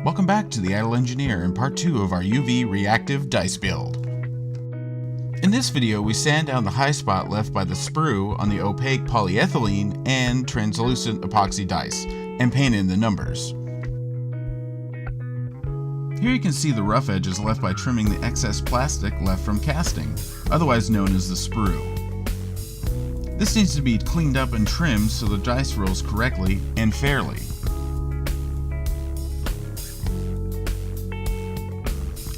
Welcome back to the Idle Engineer in part 2 of our UV reactive dice build. In this video we sand down the high spot left by the sprue on the opaque polyethylene and translucent epoxy dice and paint in the numbers. Here you can see the rough edges left by trimming the excess plastic left from casting, otherwise known as the sprue. This needs to be cleaned up and trimmed so the dice rolls correctly and fairly.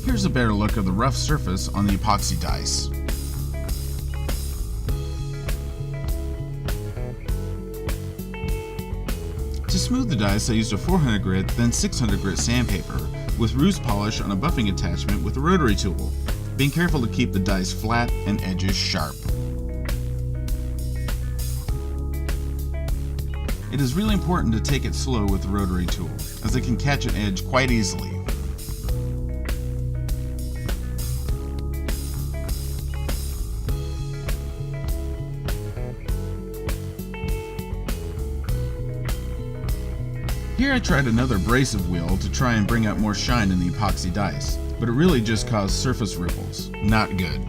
Here's a better look of the rough surface on the epoxy dice. To smooth the dice I used a 400 grit then 600 grit sandpaper with Rouge polish on a buffing attachment with a rotary tool, being careful to keep the dice flat and edges sharp. It is really important to take it slow with the rotary tool, as it can catch an edge quite easily. Here I tried another abrasive wheel to try and bring out more shine in the epoxy dice, but it really just caused surface ripples. Not good.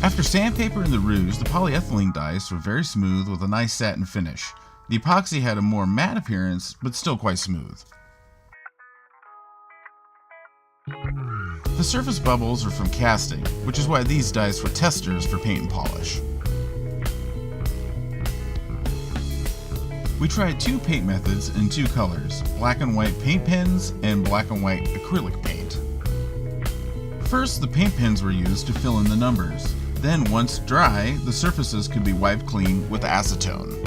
After sandpaper and the Rouge, the polyethylene dice were very smooth with a nice satin finish. The epoxy had a more matte appearance, but still quite smooth. The surface bubbles are from casting, which is why these dice were testers for paint and polish. We tried two paint methods in two colors, black and white paint pens and black and white acrylic paint. First, the paint pens were used to fill in the numbers. Then, once dry, the surfaces could be wiped clean with acetone.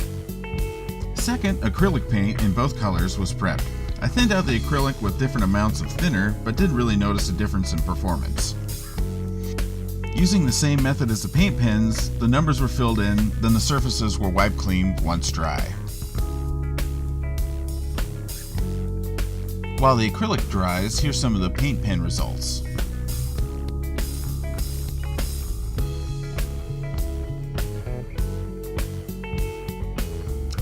Second, acrylic paint in both colors was prepped. I thinned out the acrylic with different amounts of thinner, but didn't really notice a difference in performance. Using the same method as the paint pens, the numbers were filled in, then the surfaces were wiped clean once dry. While the acrylic dries, here's some of the paint pen results.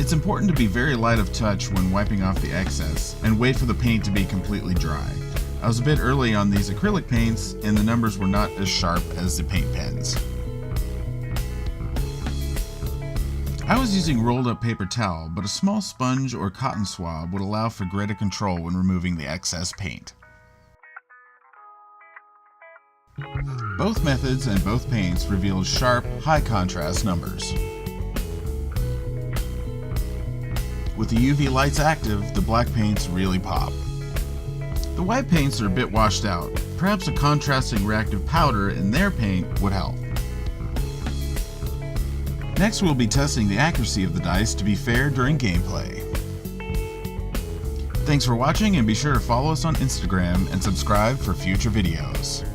It's important to be very light of touch when wiping off the excess and wait for the paint to be completely dry. I was a bit early on these acrylic paints and the numbers were not as sharp as the paint pens. I was using rolled up paper towel, but a small sponge or cotton swab would allow for greater control when removing the excess paint. Both methods and both paints revealed sharp, high contrast numbers. With the UV lights active, the black paints really pop. The white paints are a bit washed out. Perhaps a contrasting reactive powder in their paint would help. Next we'll be testing the accuracy of the dice to be fair during gameplay. Thanks for watching and be sure to follow us on Instagram and subscribe for future videos.